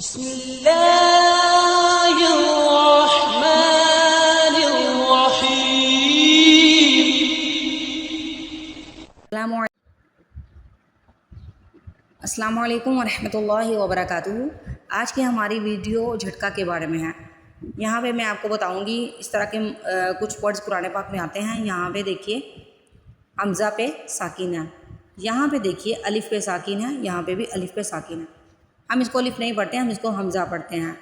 بسم الله الرحمن الرحيم. السلام علیکم ورحمۃ اللہ وبرکاتہ. آج کی ہماری ویڈیو جھٹکا کے بارے میں ہے. یہاں پہ میں آپ کو بتاؤں گی اس طرح کے کچھ ورڈز قرآن پاک میں آتے ہیں. یہاں پہ دیکھیے حمزہ پہ ساکن ہے, یہاں پہ دیکھیے الف پہ ساکن ہے, یہاں پہ بھی الف پہ ساکن ہے. ہم اس کو الف نہیں پڑھتے ہیں, ہم اس کو حمزہ پڑھتے ہیں.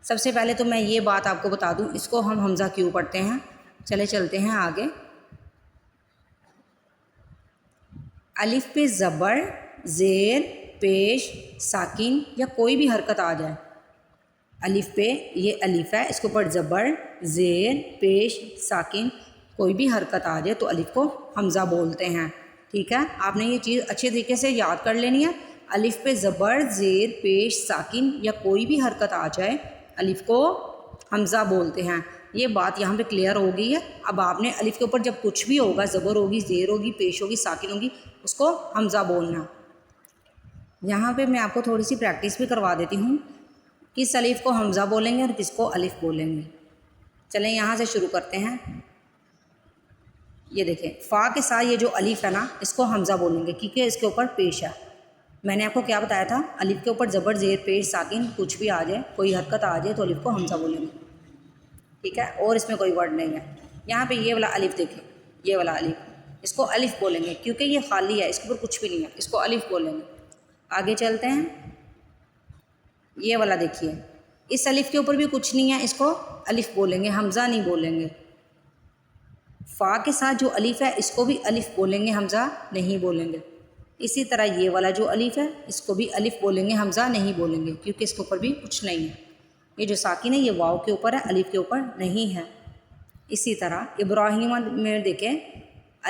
سب سے پہلے تو میں یہ بات آپ کو بتا دوں اس کو ہم حمزہ کیوں پڑھتے ہیں. چلتے ہیں آگے. الف پہ زبر, زیر, پیش, ساکن یا کوئی بھی حرکت آ جائے. الف پہ یہ الف ہے, اس کے اوپر زبر, زیر, پیش, ساکن کوئی بھی حرکت آ جائے تو الف کو حمزہ بولتے ہیں. ٹھیک ہے, آپ نے یہ چیز اچھے طریقے سے یاد کر لینی ہے. الف پہ زبر, زیر, پیش, ساکن یا کوئی بھی حرکت آ جائے الف کو حمزہ بولتے ہیں. یہ بات یہاں پہ کلیئر ہو گئی ہے. اب آپ نے الف کے اوپر جب کچھ بھی ہوگا, زبر ہوگی, زیر ہوگی, پیش ہوگی, ساکن ہوگی, اس کو حمزہ بولنا. یہاں پہ میں آپ کو تھوڑی سی پریکٹس بھی کروا دیتی ہوں. کس الف کو حمزہ بولیں گے اور کس کو الف بولیں گے. چلیں یہاں سے شروع کرتے ہیں. یہ دیکھیں فا کے ساتھ یہ جو الف ہے نا, اس کو حمزہ بولیں گے کیونکہ اس کے اوپر پیش ہے. میں نے آپ کو کیا بتایا تھا, الف کے اوپر زبر, زیر, پیش, ساکن کچھ بھی آ جائے, کوئی حرکت آ جائے تو الف کو حمزہ بولیں گے. ٹھیک ہے, اور اس میں کوئی ورڈ نہیں ہے. یہاں پہ یہ والا الف دیکھیں, یہ والا الف, اس کو الف بولیں گے کیونکہ یہ خالی ہے, اس کے اوپر کچھ بھی نہیں ہے, اس کو الف بولیں گے. آگے چلتے ہیں. یہ والا دیکھیے, اس الف کے اوپر بھی کچھ نہیں ہے, اس کو الف بولیں گے, حمزہ نہیں بولیں گے. فا کے ساتھ جو الف ہے اس کو بھی الف بولیں گے, حمزہ نہیں بولیں گے. اسی طرح یہ والا جو الف ہے اس کو بھی الف بولیں گے, حمزہ نہیں بولیں گے کیونکہ اس کے اوپر بھی کچھ نہیں ہے. یہ جو ساکن ہے یہ واو کے اوپر ہے, الف کے اوپر نہیں ہے. اسی طرح ابراہیم میں دیکھیں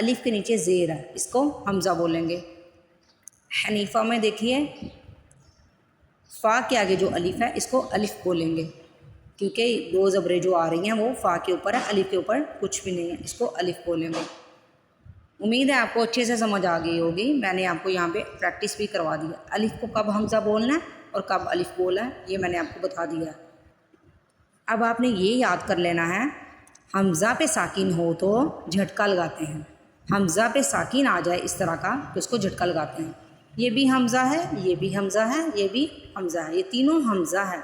الف کے نیچے زیر ہے, اس کو حمزہ بولیں گے. حنیفہ میں دیکھیے فا کے آگے جو الف ہے اس کو الف بولیں گے کیونکہ دو زبریں جو آ رہی ہیں وہ فا کے اوپر ہے, الف کے اوپر کچھ بھی نہیں ہے, اس کو الف بولیں گے. امید ہے آپ کو اچھے سے سمجھ آ گئی ہوگی. میں نے آپ کو یہاں پہ پریکٹس بھی کروا دی ہے. الف کو کب حمزہ بولنا ہے اور کب الف بولنا ہے یہ میں نے آپ کو بتا دیا ہے. اب آپ نے یہ یاد کر لینا ہے, حمزہ پہ ساکن ہو تو جھٹکا لگاتے ہیں. حمزہ پہ ساکن آ جائے اس طرح کا تو اس کو جھٹکا لگاتے ہیں. یہ بھی حمزہ ہے, یہ بھی حمزہ ہے, یہ بھی حمزہ ہے, یہ تینوں حمزہ ہے.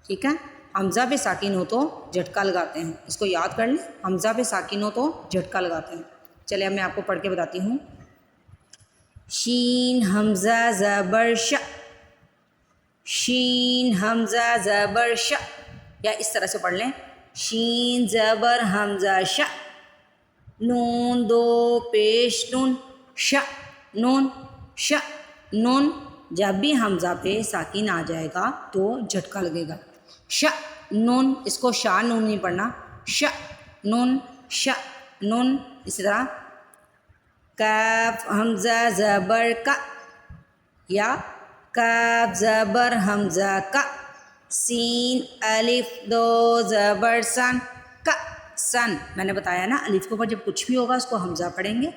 ٹھیک ہے, حمزہ پہ ساکن ہو تو جھٹکا لگاتے ہیں. اس کو یاد کر لیں, حمزہ پہ ساکن ہو تو جھٹکا لگاتے ہیں. چلے اب میں آپ کو پڑھ کے بتاتی ہوں. شین حمزہ زبر ش, شین حمزہ زبر ش, یا اس طرح سے پڑھ لیں شین زبر حمزہ ش, نون دو پیش نون, ش نون, ش نون. جب بھی حمزہ پہ ساکن آ جائے گا تو جھٹکا لگے گا. ش نون, اس کو شا نون نہیں پڑھنا, ش نون, ش نون. اسی طرح کاف حمزہ زبر کا, یا کاف زبر حمزہ کا, سین الف دو زبر سن, کا سن. میں نے بتایا نا الف کے اوپر جب کچھ بھی ہوگا اس کو حمزہ پڑھیں گے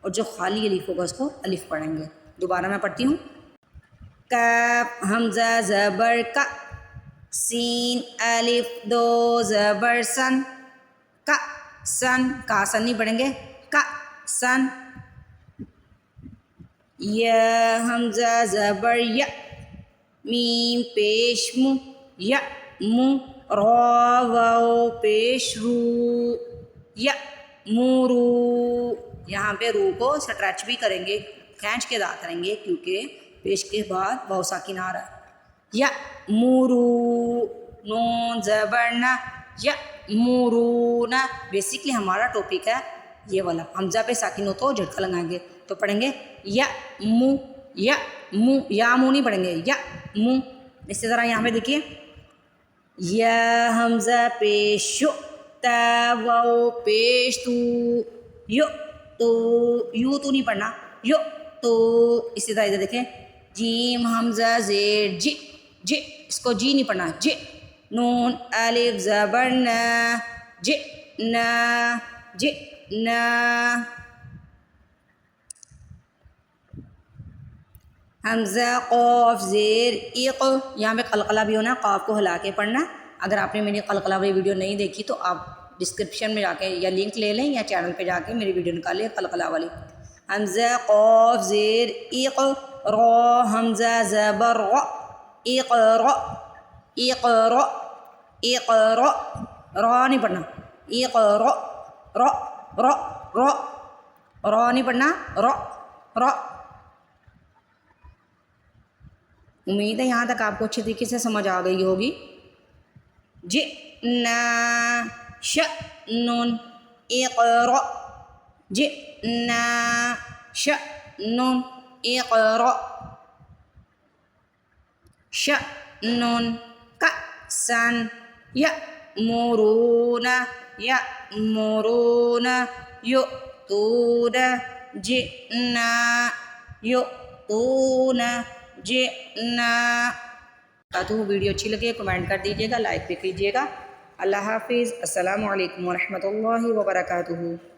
اور جو خالی الف ہوگا اس کو الف پڑھیں گے. دوبارہ میں پڑھتی ہوں. کاف حمزہ زبر کا, سین الف دو زبر سن, کا سن. کا سن نہیں پڑھیں گے, کا سن. یا حمزہ زبر یا, میم پیش مو, یا مو. را واو پیش رو, یا مورو. یہاں پہ رو کو سٹریچ بھی کریں گے, کھینچ کے ادا کریں گے کیونکہ پیش کے بعد واو ساکن آ رہا ہے. یا مورو, نون زبر نا, یا مورون. بیسکلی ہمارا ٹاپک ہے یہ والا, حمزہ پہ ساکن ہو تو جھٹکا لگائیں گے تو پڑھیں گے یا مو, یا مو. یا مو نہیں پڑھیں گے, یا مو. اسی طرح یہاں پہ دیکھیے یا حمزہ پیش, تا واو پیش تو, یو تو, یو تو نہیں پڑھنا, یو تو. اسی طرح ادھر دیکھیں جیم حمزہ زیر جی, جی, اس کو جی نہیں پڑھنا, جی. نون الف زبر نا, جی نا, جی نا. حمزہ قاف زیر ایق، یہاں پہ قلقلہ بھی ہونا ہے، قاف کو ہلا کے پڑھنا ہے۔ اگر آپ نے میری قلقلہ والی ویڈیو نہیں دیکھی تو آپ ڈسکرپشن میں جا کے یا لنک لے لیں یا چینل پہ جا کے میری ویڈیو نکالیں قلقلہ والی۔ حمزہ قاف زیر ایق، را حمزہ زبر را، اقرا اقرا اقرا، را نہیں پڑھنا، اقرا را را را، را نہیں پڑھنا، را را۔ امید ہے یہاں تک آپ کو اچھی طریقے سے سمجھ آ گئی ہوگی۔ جئنا شأن اقرأ، جئنا شأن اقرأ، شأن كأسا يأمرون يأمرون يؤتون، جئنا يؤتون جئنا۔ تو ویڈیو اچھی لگے کمنٹ کر دیجیے گا، لائک بھی کیجیے گا۔ اللہ حافظ، السلام علیکم ورحمۃ اللہ وبرکاتہ۔